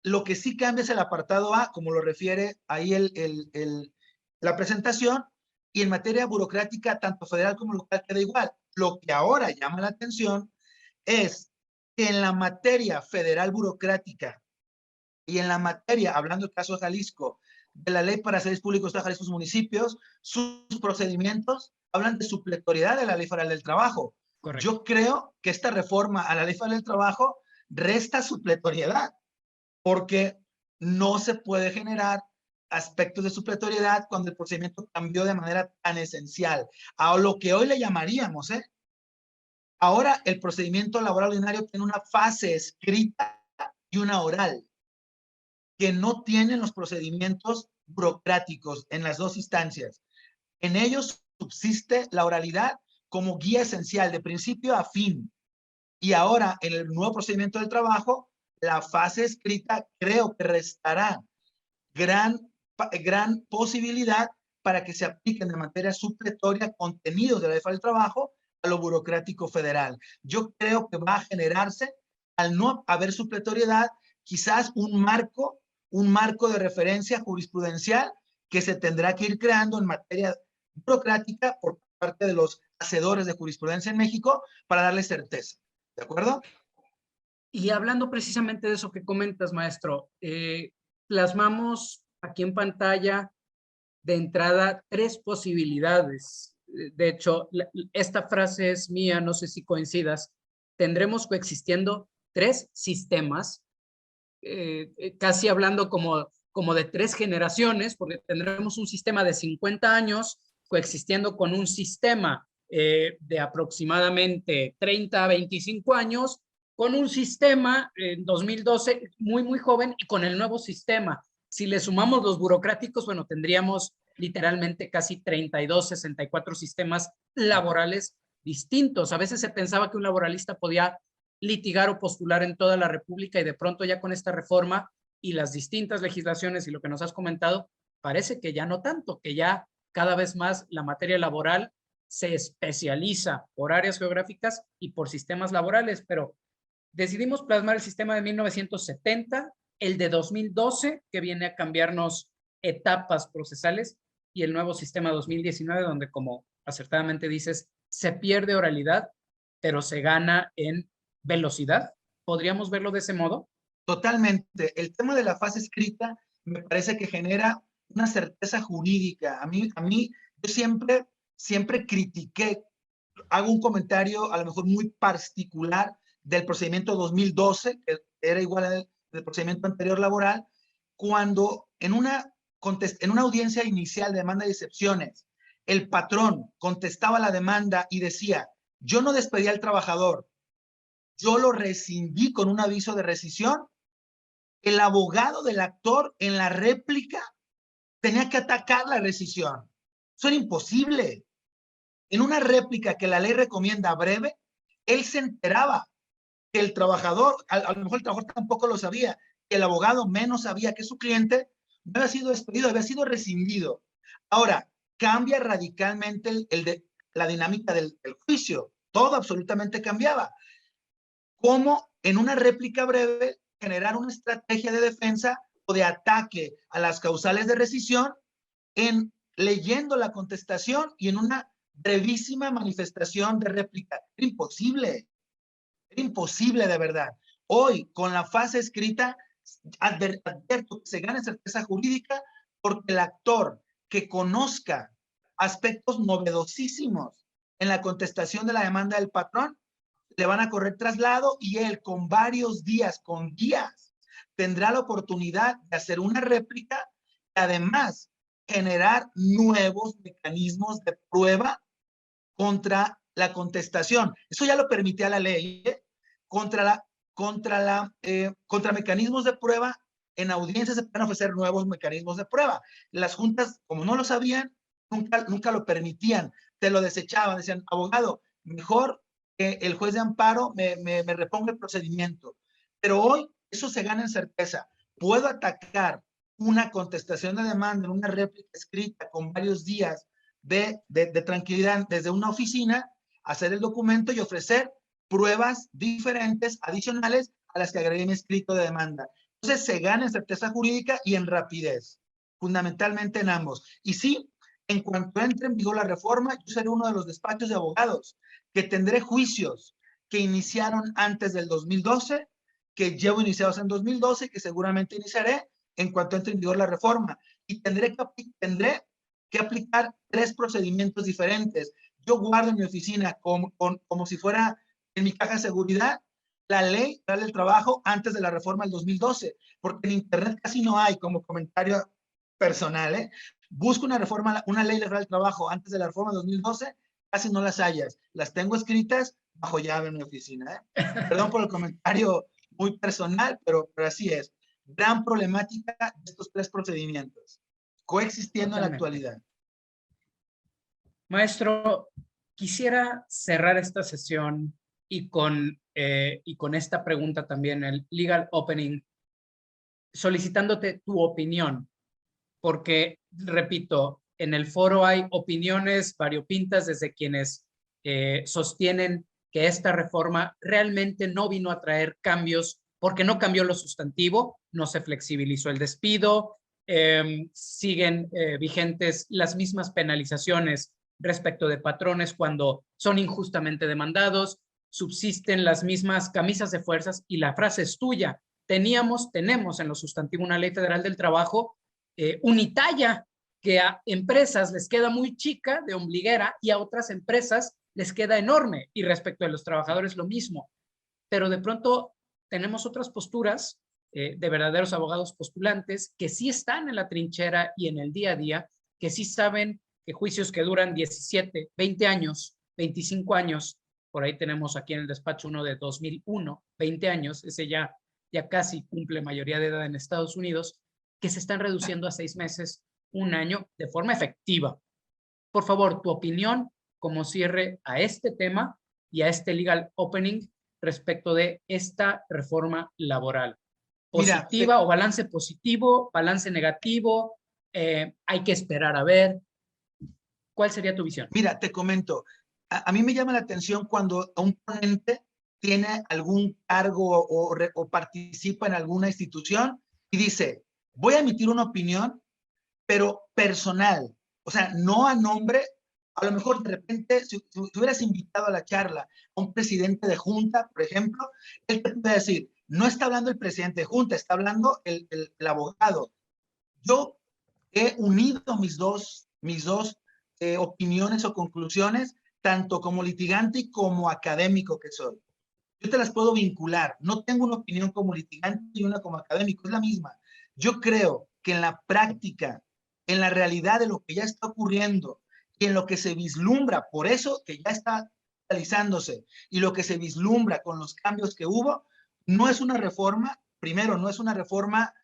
lo que sí cambia es el apartado A, como lo refiere ahí la presentación, y en materia burocrática, tanto federal como local, queda igual. Lo que ahora llama la atención es que en la materia federal burocrática y en la materia, hablando del caso de Jalisco, de la ley para servicios públicos de Jalisco, sus municipios, sus procedimientos hablan de supletoriedad de la ley federal del trabajo. Correcto. Yo creo que esta reforma a la ley federal del trabajo resta supletoriedad, porque no se puede generar aspectos de supletoriedad cuando el procedimiento cambió de manera tan esencial a lo que hoy le llamaríamos, ahora el procedimiento laboral ordinario tiene una fase escrita y una oral, que no tienen los procedimientos burocráticos en las dos instancias. En ellos subsiste la oralidad como guía esencial de principio a fin. Y ahora, en el nuevo procedimiento del trabajo, la fase escrita creo que restará gran posibilidad para que se apliquen de manera supletoria contenidos de la ley federal del trabajo a lo burocrático federal. Yo creo que va a generarse, al no haber supletoriedad, quizás un marco de referencia jurisprudencial que se tendrá que ir creando en materia burocrática por parte de los hacedores de jurisprudencia en México para darle certeza. ¿De acuerdo? Y hablando precisamente de eso que comentas, maestro, plasmamos aquí en pantalla de entrada 3 posibilidades. De hecho, esta frase es mía, no sé si coincidas. Tendremos coexistiendo 3 sistemas, casi hablando como de 3 generaciones, porque tendremos un sistema de 50 años coexistiendo con un sistema de aproximadamente 30 a 25 años, con un sistema en 2012 muy joven y con el nuevo sistema. Si le sumamos los burocráticos, bueno, tendríamos literalmente casi 32, 64 sistemas laborales distintos. A veces se pensaba que un laboralista podía litigar o postular en toda la República y de pronto ya con esta reforma y las distintas legislaciones y lo que nos has comentado, parece que ya no tanto, que ya cada vez más la materia laboral se especializa por áreas geográficas y por sistemas laborales, pero decidimos plasmar el sistema de 1970, el de 2012, que viene a cambiarnos etapas procesales, y el nuevo sistema 2019, donde, como acertadamente dices, se pierde oralidad, pero se gana en velocidad. ¿Podríamos verlo de ese modo? Totalmente. El tema de la fase escrita me parece que genera una certeza jurídica. A mí yo siempre critiqué, hago un comentario a lo mejor muy particular del procedimiento 2012, que era igual al procedimiento anterior laboral, cuando en una audiencia inicial de demanda de excepciones, el patrón contestaba la demanda y decía, yo no despedí al trabajador, yo lo rescindí con un aviso de rescisión. El abogado del actor en la réplica tenía que atacar la rescisión. Eso era imposible. En una réplica que la ley recomienda breve, él se enteraba que el trabajador, a lo mejor el trabajador tampoco lo sabía, que el abogado menos sabía que su cliente no había sido despedido, había sido rescindido. Ahora, cambia radicalmente la dinámica del juicio. Todo absolutamente cambiaba. Cómo en una réplica breve generar una estrategia de defensa o de ataque a las causales de rescisión en leyendo la contestación y en una brevísima manifestación de réplica. Era imposible de verdad. Hoy, con la fase escrita, advierto que se gana certeza jurídica porque el actor que conozca aspectos novedosísimos en la contestación de la demanda del patrón, le van a correr traslado y él con varios días, con días, tendrá la oportunidad de hacer una réplica y además generar nuevos mecanismos de prueba contra la contestación. Eso ya lo permitía la ley, contra mecanismos de prueba. En audiencias se pueden ofrecer nuevos mecanismos de prueba. Las juntas, como no lo sabían, nunca lo permitían, te lo desechaban, decían, abogado, mejor que el juez de amparo me reponga el procedimiento. Pero hoy eso se gana en certeza. Puedo atacar una contestación de demanda en una réplica escrita con varios días de tranquilidad desde una oficina, hacer el documento y ofrecer pruebas diferentes, adicionales, a las que agregué mi escrito de demanda. Entonces se gana en certeza jurídica y en rapidez, fundamentalmente en ambos. Y sí, en cuanto entre en vigor la reforma, yo seré uno de los despachos de abogados que tendré juicios que iniciaron antes del 2012, que llevo iniciados en 2012 y que seguramente iniciaré en cuanto entre en vigor la reforma. Y tendré que aplicar 3 procedimientos diferentes. Yo guardo en mi oficina como si fuera en mi caja de seguridad la ley federal del trabajo antes de la reforma del 2012, porque en internet casi no hay, como comentario personal, busco una reforma, una ley federal del trabajo antes de la reforma del 2012, casi no las hayas. Las tengo escritas bajo llave en mi oficina. Perdón por el comentario muy personal, pero así es. Gran problemática de estos 3 procedimientos, coexistiendo en la Totalmente. actualidad. Maestro, quisiera cerrar esta sesión y con esta pregunta también, el legal opening, solicitándote tu opinión, porque, repito, en el foro hay opiniones variopintas desde quienes sostienen que esta reforma realmente no vino a traer cambios porque no cambió lo sustantivo, no se flexibilizó el despido, siguen vigentes las mismas penalizaciones respecto de patrones cuando son injustamente demandados, subsisten las mismas camisas de fuerzas y la frase es tuya. Tenemos en lo sustantivo una ley federal del trabajo unitalla que a empresas les queda muy chica de ombliguera y a otras empresas les queda enorme, y respecto a los trabajadores lo mismo, pero de pronto tenemos otras posturas de verdaderos abogados postulantes que sí están en la trinchera y en el día a día, que sí saben que juicios que duran 17, 20 años, 25 años, por ahí tenemos aquí en el despacho uno de 2001, 20 años, ese ya casi cumple mayoría de edad en Estados Unidos, que se están reduciendo a 6 meses, un año, de forma efectiva. Por favor, tu opinión como cierre a este tema y a este legal opening respecto de esta reforma laboral. Mira, ¿Positiva o balance positivo, balance negativo? Hay que esperar a ver. ¿Cuál sería tu visión? Mira, te comento, a mí me llama la atención cuando un ponente tiene algún cargo o participa en alguna institución y dice, voy a emitir una opinión, pero personal, o sea, no a nombre, a lo mejor de repente, si hubieras invitado a la charla a un presidente de junta, por ejemplo, él te puede decir, no está hablando el presidente de junta, está hablando el abogado. Yo he unido mis dos opiniones o conclusiones, tanto como litigante y como académico que soy. Yo te las puedo vincular. No tengo una opinión como litigante y una como académico, es la misma. Yo creo que en la práctica, en la realidad de lo que ya está ocurriendo y en lo que se vislumbra, por eso que ya está realizándose y lo que se vislumbra con los cambios que hubo, no es una reforma, primero, no es una reforma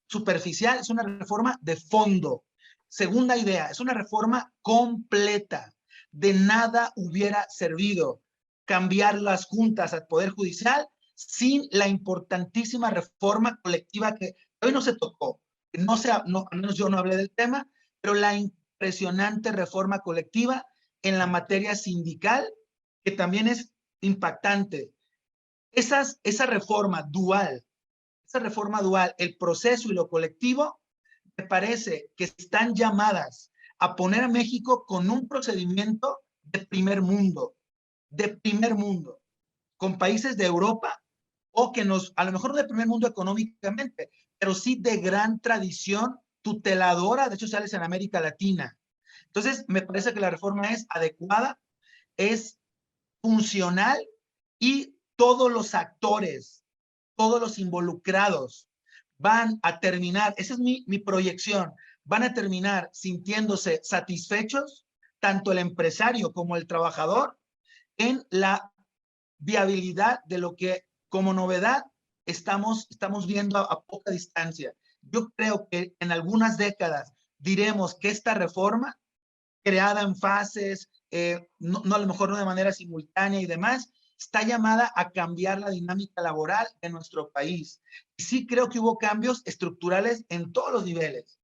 superficial, es una reforma de fondo. Segunda idea, es una reforma completa. De nada hubiera servido cambiar las juntas al Poder Judicial sin la importantísima reforma colectiva que hoy no se tocó. No sé, no, al menos yo no hablé del tema, pero la impresionante reforma colectiva en la materia sindical, que también es impactante. Esa reforma dual, el proceso y lo colectivo, me parece que están llamadas a poner a México con un procedimiento de primer mundo, con países de Europa o que a lo mejor no de primer mundo económicamente, pero sí de gran tradición tuteladora de hechos sociales en América Latina. Entonces, me parece que la reforma es adecuada, es funcional y todos los actores, todos los involucrados van a terminar, esa es mi proyección, van a terminar sintiéndose satisfechos, tanto el empresario como el trabajador, en la viabilidad de lo que como novedad estamos viendo a poca distancia. Yo creo que en algunas décadas diremos que esta reforma, creada en fases, no a lo mejor no de manera simultánea y demás, está llamada a cambiar la dinámica laboral en nuestro país. Y sí creo que hubo cambios estructurales en todos los niveles.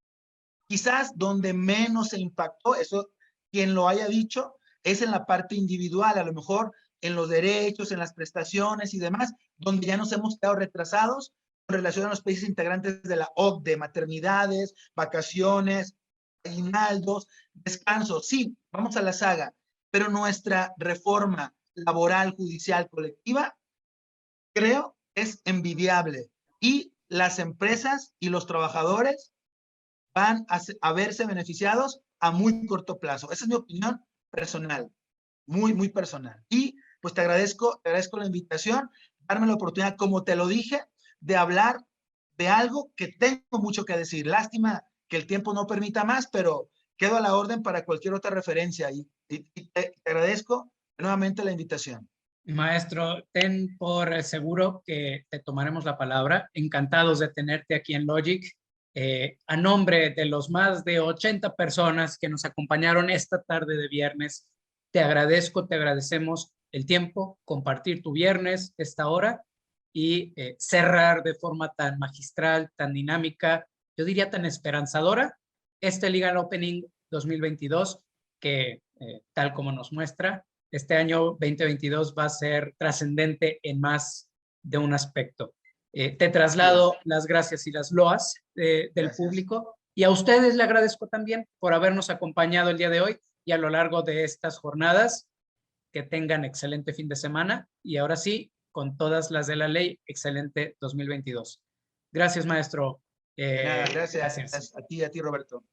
Quizás donde menos se impactó, eso quien lo haya dicho, es en la parte individual. A lo mejor en los derechos, en las prestaciones y demás, donde ya nos hemos quedado retrasados en relación a los países integrantes de la OCDE, maternidades, vacaciones, aguinaldos, descansos. Sí, vamos a la saga, pero nuestra reforma laboral, judicial, colectiva, creo, es envidiable. Y las empresas y los trabajadores van a verse beneficiados a muy corto plazo. Esa es mi opinión personal, muy, muy personal. Y pues te agradezco la invitación, darme la oportunidad, como te lo dije, de hablar de algo que tengo mucho que decir. Lástima que el tiempo no permita más, pero quedo a la orden para cualquier otra referencia y te agradezco nuevamente la invitación. Maestro, ten por seguro que te tomaremos la palabra. Encantados de tenerte aquí en Logic. A nombre de los más de 80 personas que nos acompañaron esta tarde de viernes, te agradecemos el tiempo, compartir tu viernes, esta hora, y cerrar de forma tan magistral, tan dinámica, yo diría tan esperanzadora, este Legal Opening 2022, que tal como nos muestra, este año 2022 va a ser trascendente en más de un aspecto. Te traslado las gracias y las loas del público, y a ustedes le agradezco también por habernos acompañado el día de hoy y a lo largo de estas jornadas. Que tengan excelente fin de semana y ahora sí, con todas las de la ley, excelente 2022. Gracias, maestro. Gracias. A ti, Roberto.